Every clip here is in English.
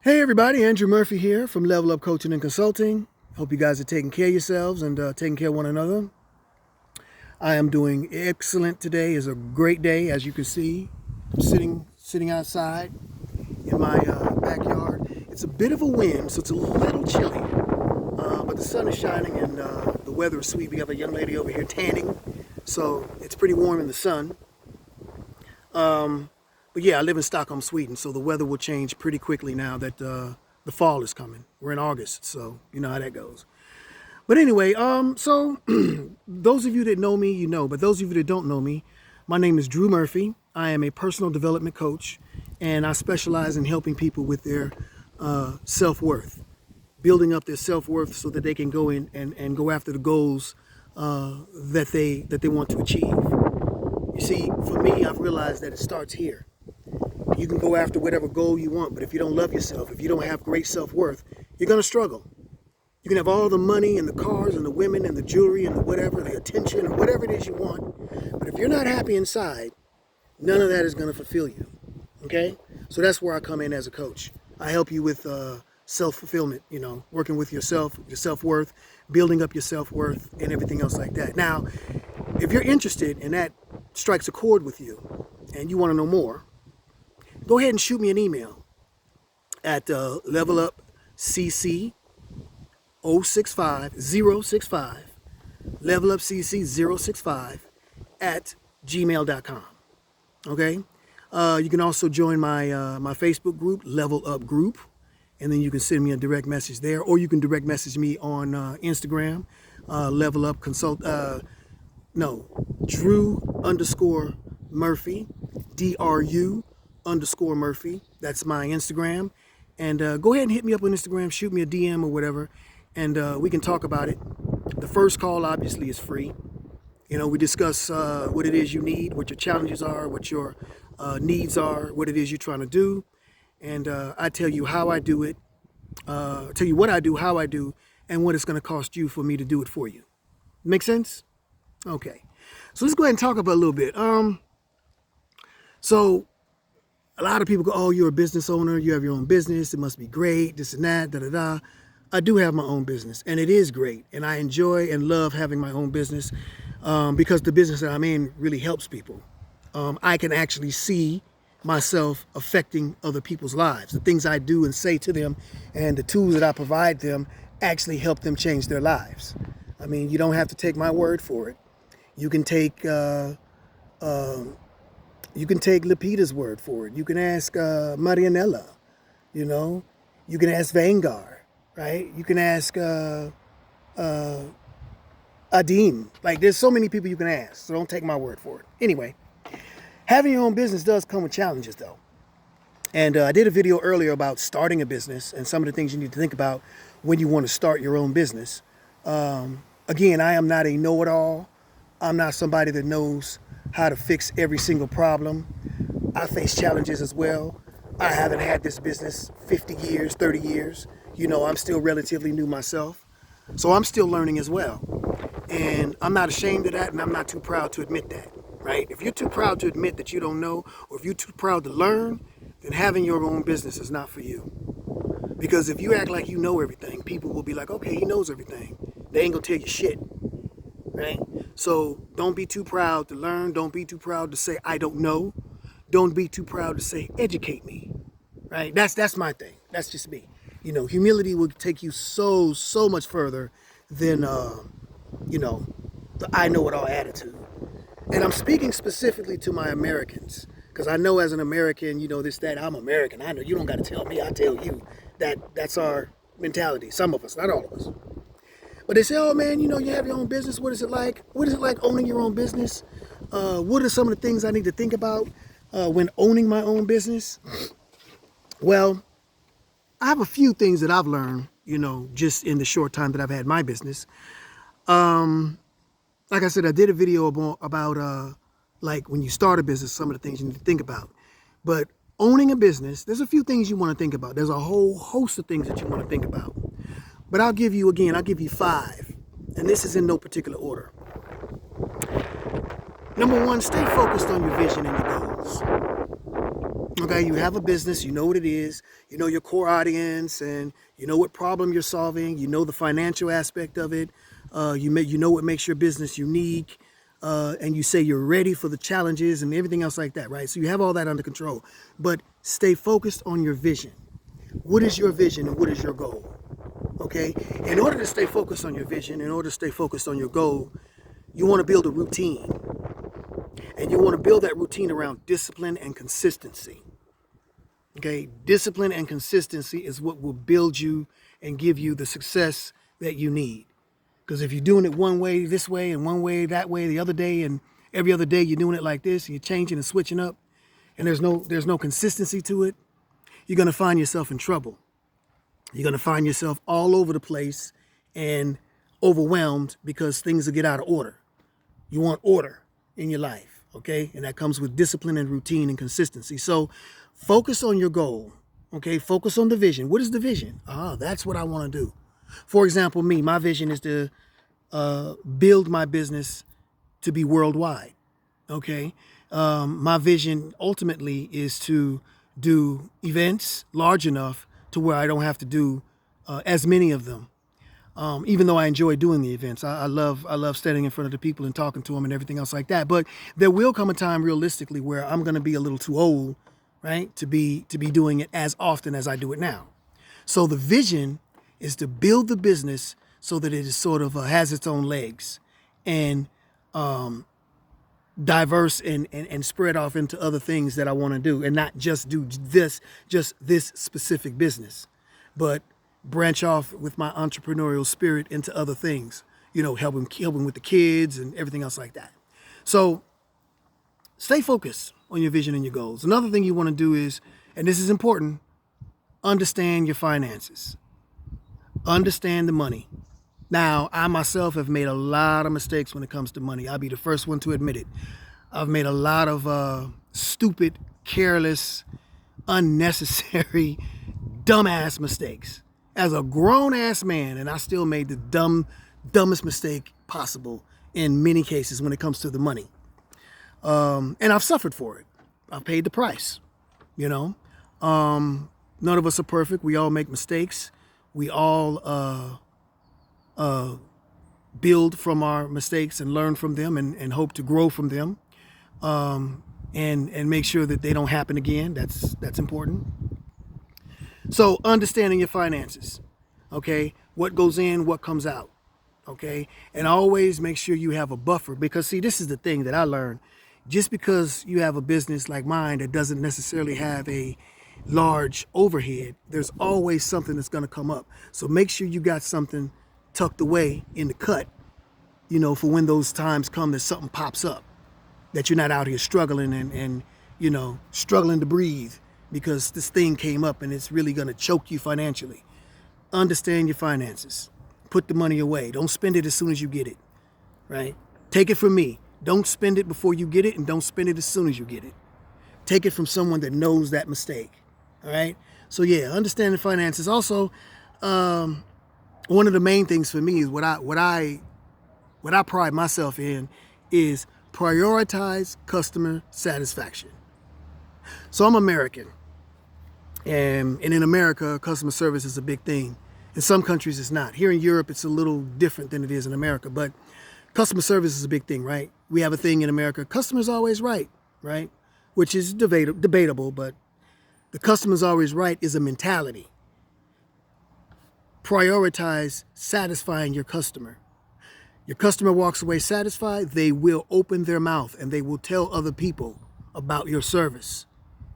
Hey everybody, Andrew Murphy here from Level Up Coaching and Consulting. Hope you guys are taking care of yourselves and taking care of one another. I am doing excellent today. It's a great day, as you can see. I'm sitting outside in my backyard. It's a bit of a wind, so it's a little chilly, but the sun is shining and the weather is sweet. We have a young lady over here tanning, so it's pretty warm in the sun. But yeah, I live in Stockholm, Sweden, so the weather will change pretty quickly now that the fall is coming. We're in August, so you know how that goes. But anyway, so those of you that know me, you know. But those of you that don't know me, my name is Drew Murphy. I am a personal development coach, and I specialize in helping people with their self-worth, building up their self-worth so that they can go in and go after the goals that they want to achieve. You see, for me, I've realized that it starts here. You can go after whatever goal you want, but if you don't love yourself, if you don't have great self-worth, you're going to struggle. You can have all the money and the cars and the women and the jewelry and the whatever, the attention or whatever it is you want. But if you're not happy inside, none of that is going to fulfill you. Okay? So that's where I come in as a coach. I help you with self-fulfillment, working with yourself, your self-worth, building up your self-worth and everything else like that. Now, if you're interested and that strikes a chord with you and you want to know more, go ahead and shoot me an email at levelupcc065 levelupcc065 at gmail.com. Okay? You can also join my Facebook group, Level Up Group, and then you can send me a direct message there, or you can direct message me on Instagram, Level Up Consult. Drew_Murphy, DRU_Murphy. That's my Instagram. And go ahead and hit me up on Instagram, shoot me a DM or whatever, and we can talk about it. The first call obviously is free. We discuss what it is you need, what your challenges are, what your needs are, what it is you're trying to do. And I tell you how I do it, tell you what I do, how I do, and what it's going to cost you for me to do it for you. Make sense? Okay. So let's go ahead and talk about a little bit. So a lot of people go, oh, you're a business owner, you have your own business, it must be great, this and that, da-da-da. I do have my own business, and it is great, and I enjoy and love having my own business because the business that I'm in really helps people. I can actually see myself affecting other people's lives. The things I do and say to them and the tools that I provide them actually help them change their lives. I mean, you don't have to take my word for it. You can take Lapita's word for it. You can ask Marianella, You can ask Vanguard, right? You can ask Adim. Like, there's so many people you can ask, so don't take my word for it. Anyway, having your own business does come with challenges, though. And I did a video earlier about starting a business and some of the things you need to think about when you want to start your own business. Again, I am not a know-it-all. I'm not somebody that knows how to fix every single problem. I face challenges as well. I haven't had this business 50 years, 30 years. I'm still relatively new myself. So I'm still learning as well. And I'm not ashamed of that, and I'm not too proud to admit that, right? If you're too proud to admit that you don't know, or if you're too proud to learn, then having your own business is not for you. Because if you act like you know everything, people will be like, okay, he knows everything. They ain't gonna tell you shit, right? So don't be too proud to learn. Don't be too proud to say, I don't know. Don't be too proud to say, educate me, right? That's my thing. That's just me. Humility will take you so much further than, the I know it all attitude. And I'm speaking specifically to my Americans, because I know as an American, this, that, I'm American. I know you don't got to tell me, I tell you. That's our mentality. Some of us, not all of us. But they say, oh man, you have your own business. What is it like? What is it like owning your own business? What are some of the things I need to think about when owning my own business? Well, I have a few things that I've learned, just in the short time that I've had my business. Like I said, I did a video about like when you start a business, some of the things you need to think about. But owning a business, there's a few things you want to think about. There's a whole host of things that you want to think about. But I'll give you 5. And this is in no particular order. Number 1, stay focused on your vision and your goals. Okay, you have a business, you know what it is, you know your core audience, and you know what problem you're solving, you know the financial aspect of it, you know what makes your business unique, and you say you're ready for the challenges and everything else like that, right? So you have all that under control, but stay focused on your vision. What is your vision and what is your goal? Okay, in order to stay focused on your vision, in order to stay focused on your goal, you want to build a routine, and you want to build that routine around discipline and consistency. Okay, discipline and consistency is what will build you and give you the success that you need. Because if you're doing it one way this way and one way that way the other day, and every other day you're doing it like this, and you're changing and switching up, and there's no consistency to it, you're gonna find yourself in trouble. You're gonna find yourself all over the place and overwhelmed because things will get out of order. You want order in your life, okay? And that comes with discipline and routine and consistency. So focus on your goal, okay? Focus on the vision. What is the vision? That's what I want to do. For example, my vision is to build my business to be worldwide, okay? My vision ultimately is to do events large enough to where I don't have to do as many of them. Even though I enjoy doing the events, I love standing in front of the people and talking to them and everything else like that. But there will come a time, realistically, where I'm going to be a little too old, right, to be doing it as often as I do it now. So the vision is to build the business so that it is sort of has its own legs and diverse and spread off into other things that I want to do, and not just do this specific business, but branch off with my entrepreneurial spirit into other things, helping with the kids and everything else like that. So stay focused on your vision and your goals. Another thing you want to do is, and this is important, understand your finances. Understand the money. Now, I myself have made a lot of mistakes when it comes to money. I'll be the first one to admit it. I've made a lot of stupid, careless, unnecessary, dumbass mistakes as a grown-ass man, and I still made the dumbest mistake possible in many cases when it comes to the money. And I've suffered for it. I've paid the price, None of us are perfect. We all make mistakes. We all build from our mistakes and learn from them and hope to grow from them, and make sure that they don't happen again. That's important. So understanding your finances, okay? What goes in, what comes out, okay? And always make sure you have a buffer, because see, this is the thing that I learned. Just because you have a business like mine that doesn't necessarily have a large overhead, there's always something that's going to come up. So make sure you got something tucked away in the cut, for when those times come that something pops up, that you're not out here struggling and struggling to breathe because this thing came up and it's really going to choke you financially. Understand your finances. Put the money away. Don't spend it as soon as you get it, right? Take it from me. Don't spend it before you get it, and don't spend it as soon as you get it. Take it from someone that knows that mistake, all right? So yeah, understanding finances. Also, one of the main things for me is what I pride myself in is prioritize customer satisfaction. So I'm American, and in America, customer service is a big thing. In some countries, it's not. Here in Europe, it's a little different than it is in America, but customer service is a big thing, right? We have a thing in America, customer's always right? Which is debatable, but the customer's always right is a mentality. Prioritize satisfying your customer. Your customer walks away satisfied, they will open their mouth and they will tell other people about your service,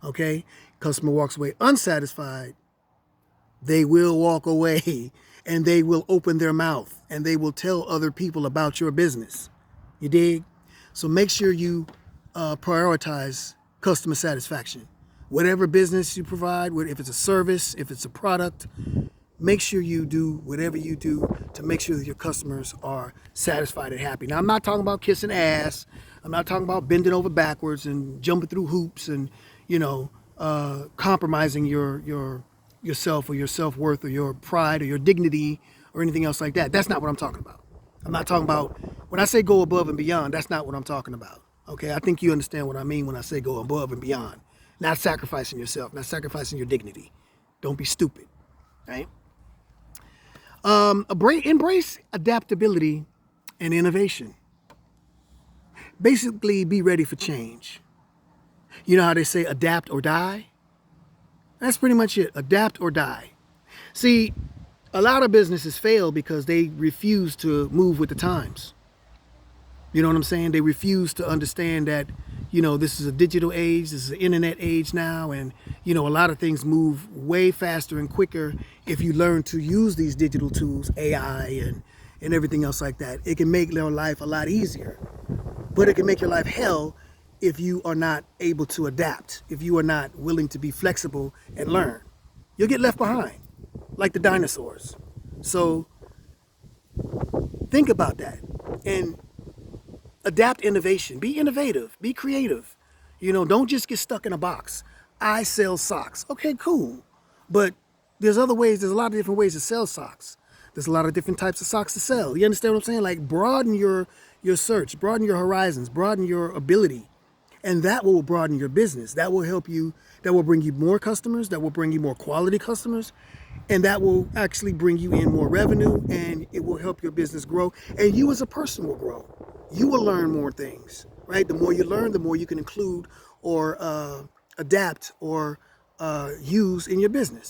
okay? Customer walks away unsatisfied, they will walk away and they will open their mouth and they will tell other people about your business. You dig? So make sure you prioritize customer satisfaction. Whatever business you provide, if it's a service, if it's a product, make sure you do whatever you do to make sure that your customers are satisfied and happy. Now, I'm not talking about kissing ass. I'm not talking about bending over backwards and jumping through hoops and, compromising yourself or your self-worth or your pride or your dignity or anything else like that. That's not what I'm talking about. I'm not talking about, when I say go above and beyond, that's not what I'm talking about. Okay, I think you understand what I mean when I say go above and beyond. not sacrificing yourself, not sacrificing your dignity. Don't be stupid, right? Embrace adaptability and innovation. Basically, be ready for change. You know how they say adapt or die? That's pretty much it. Adapt or die. See, a lot of businesses fail because they refuse to move with the times. You know what I'm saying? They refuse to understand that, this is a digital age, this is an internet age now, and, a lot of things move way faster and quicker if you learn to use these digital tools, AI and everything else like that. It can make their life a lot easier, but it can make your life hell if you are not able to adapt, if you are not willing to be flexible and learn. You'll get left behind, like the dinosaurs. So think about that and adapt innovation. Be innovative. Be creative. Don't just get stuck in a box. I sell socks. Okay, cool. But there's other ways. There's a lot of different ways to sell socks. There's a lot of different types of socks to sell. You understand what I'm saying? Like broaden your search, broaden your horizons, broaden your ability. And that will broaden your business. That will help you. That will bring you more customers. That will bring you more quality customers. And that will actually bring you in more revenue, and it will help your business grow. And you as a person will grow. You will learn more things, right? The more you learn, the more you can include or adapt or use in your business.